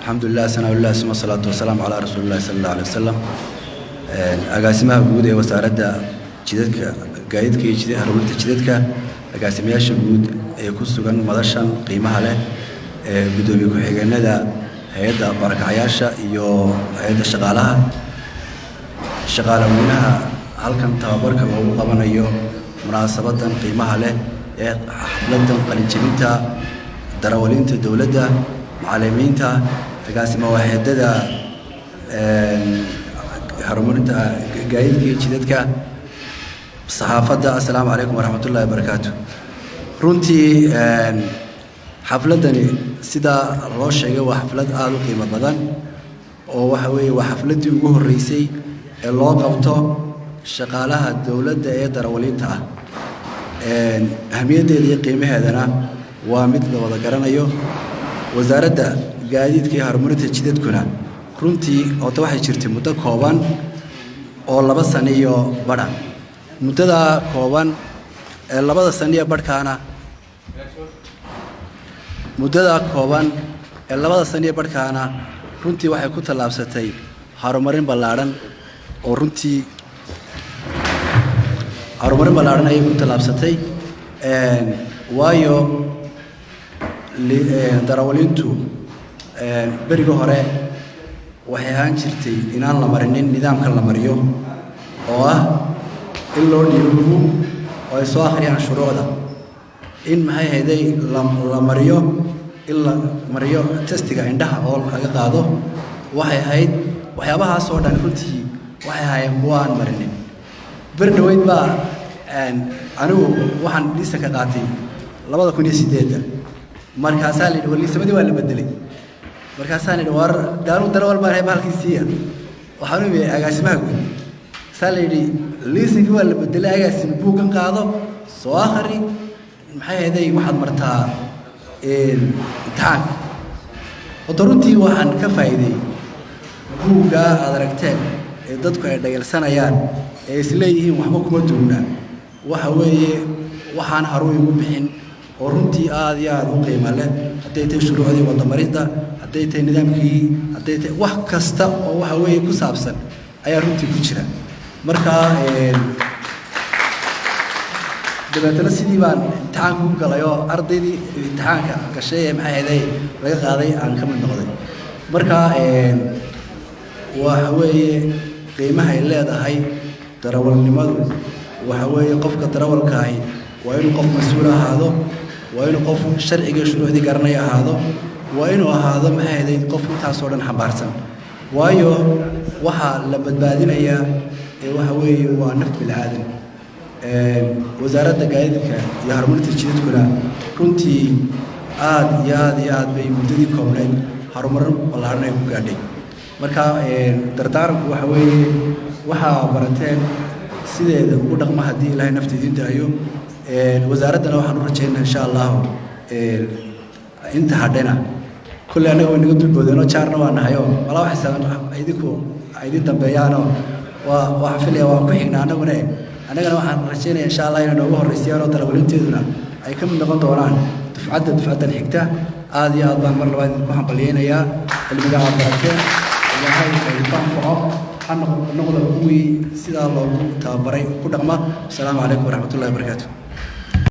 الحمد لله سنة الله ثم الصلاة والسلام على رسول الله صلى الله عليه وسلم. أقاسمها جود وسارد جدتك قايدك جد هرولت جدتك أقاسمها شجود يكون سجن مدرشان قيمها له بدو بيكون حاجة ذا هيدا بركة عياشة يو هيدا شغالة منها هل كان تبارك وهو طبعا يو مناسبة قيمها له حفلة قلنجبينتا دراولينتا دولة معلمينتا أقاسمها واحدة هرمونتا قايدك جدتك صحافة السلام عليكم ورحمة الله وبركاته. runtii xafladani sida loo sheegay waa xaflad aad u qiimo badan oo waxa weeye waa xafladii ugu horeysay ee loo qabto shaqaalaha dawladda ee darawaliinta ah. ahamiyadeeda iyo qiimaheedana waa mid la wada garanayo. wasaaradda gaadiidka iyo horumarinta jidadkuna runtii oo waxay jirtay muddo kooban oo 2 sano iyo badh muddada kooban ee 2 sano iyo badhkaana runtii waxay ku tallaabsatay horumarin ballaaran oo runtii ayay ku tallaabsatay waayo darawaliintu beriga hore waxay ahaan jirtay inaan la marinin nidaamka la mariyo oo ah in loo dhiibo oo ay soo akhriyaan shuruucda in maxay hayday la mariyo in la mariyo testiga indhaha oo laga qaado waxay ahayd waxyaabahaas oo dhan runtii waxay ahaayeen kuwa aan marinin. berdhaweyd baa anigu waxaan liisa ka qaatay 2008 markaasaa la yidhi waliisamadii waa la bedelay markaasaa la yidhi war daanu darawal baan hayba halkiisiiya waxaan u imiyay agaasimaha guud saa la yidhi liisinkii waa la bedelay agaasim buuggan qaado soo akhri maxay hayday waxaad martaa imtixaanka wada runtii waxaan ka faa'iiday buugga aad aragteen ee dadku ay dhagaysanayaan ee isleeyihiin waxba kuma duuna waxa weeye waxaan haruun igu bixin oo runtii aad iyo aad u qiimo leh hadday tahay shuruucdii wadamarinta hadday tahay nidaamkii hadday tahay wax kasta oo waxa weeye ku saabsan ayaa runtii ku jira. marka dabeetana sidii baan imtixaanka u galay oo ardaydii imtixaanka gashay ee maxay hayday laga qaaday aan ka mid noqday. marka waxa weeye qiimaha ay leedahay darawalnimadu waxa weeye qofka darawalka ahi waa inuu qof mas'uul ahaado waa inuu qof sharciga shuruucdii garanaya ahaado waa inuu ahaado maxay hayday qof intaas oo dhan xambaarsan waayo waxa la badbaadinayaa ee waxa weeye waa naf bilaadan. wasaaradda gaadiidka iyo horumarinta jidadkuna runtii aad iyo aad bay muddadii koobnayd horumarin ballaaran ay ku gaadhay. marka dardaaranku waxa weeye waxaa barateen sideeda ugu dhaqma haddii ilaahay nafta idiin daayo. wasaaraddana waxaan u rajaynaa insha allahu inta hadhena kulley annaga way naga dulboodeenoo jaarna waa nahay oo malaa waxaysan idinku idin dambeeyaanoo waxaan filaya waan ku xignaa annagana waxaan rajaynayaa insha allah inay noogu horreysayaan oo darawaliinteeduna ay ka mid noqon doonaan dufcaddan xigta. aad iyo aad baan mar labaad idinku hambalyaynayaa cilmiga aad barateen ilaahay ay anfaco ha noqda kuwii sidaa loogu tababaray ku dhaqma. asalaamu calaykum waraxmatullahi wabarakaatu.